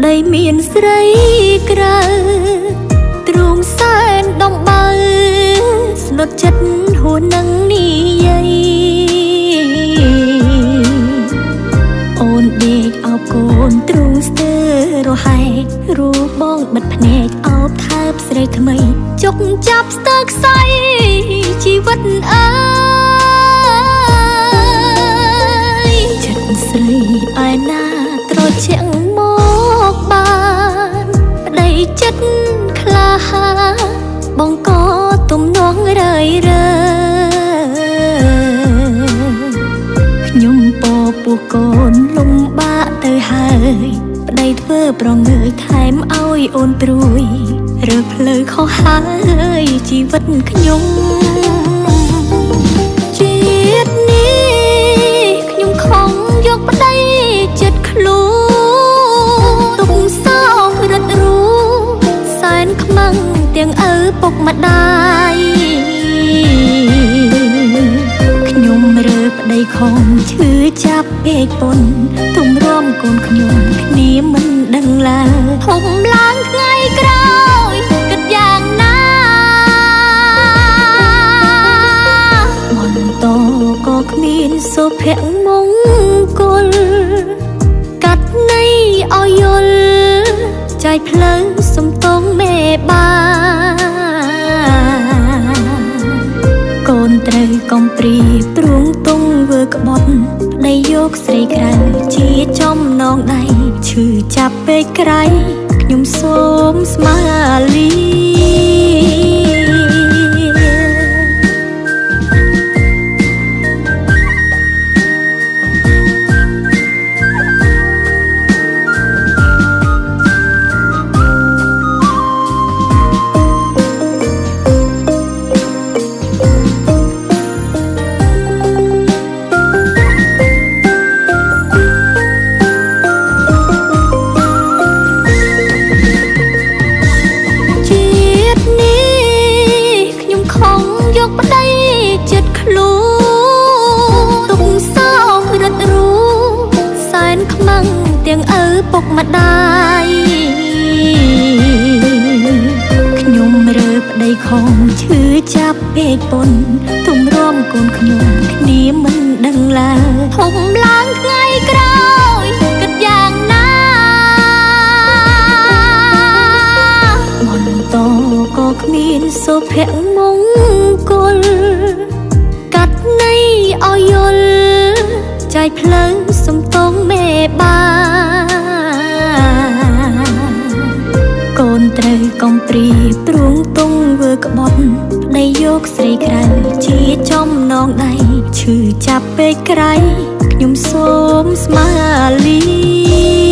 ដីមានស្រីក្រៅទ្រង់សែនដំបើស្លុតចិត្តហួននឹងនិយាយអូនដេកអោបកូនទ្រង់ស្ទើរហែករូបបងបិទភ្នែកអោបថើបស្រីថ្មីចុកចាប់ស្ទើរខ្សែជីវិតអើយចិត្តស្រីឯណាត្រជាក់មកបានប្តីចិត្តក្លាហាបងក៏ទំនងរើយរើខ្ញុំពោពោះកូនលំបាកទៅហើយប្តីធ្វើប្រងើយថែមឲ្យអូនព្រួយរើផ្លូវខុសហើយជីវិតខ្ញុំជាតិនេះខ្ញុំខំយកប្តីចិត្តខ្លួនទុកសោរត់រូសែនខ្មាំងទាំងឪពុកម្ដាយខ្ញុំរើប្តីខំឈឺចាប់ពេកពុនទុំរំកូនខ្ញុំគ្នាមិនដឹងឡើយធំឡើងថ្ងៃក្រោយគិតយ៉ាងណាបន្តក៏គ្មានសុភមង្គលកាត់ន័យឲ្យយល់ចែកផ្លូវសំទងមេបាកូនត្រូវកំព្រាព្រួងទងវើក្បត់ប្តីយកស្រីក្រៅជាចំណងដៃឈឺចាប់ពេកក្រៃខ្ញុំសូមស្មាលីទាំងឪពុកម្ដាយខ្ញុំរើប្តីខំឈឺចាប់ពេកពុនទុំរំកូនខ្ញុំគ្នាមិនដឹងឡើយធំឡើងថ្ងៃក្រោយគិតយ៉ាងណាបន្តក៏គ្មានសុភមង្គលកាត់ន័យឲ្យយល់ចែកផ្លូវសំទងមេបាកូនត្រូវកំព្រាព្រួងទងវើក្បត់ប្តីយកស្រីក្រៅជាចំណងដៃឈឺចាប់ពេកក្រៃខ្ញុំសូមស្មាលី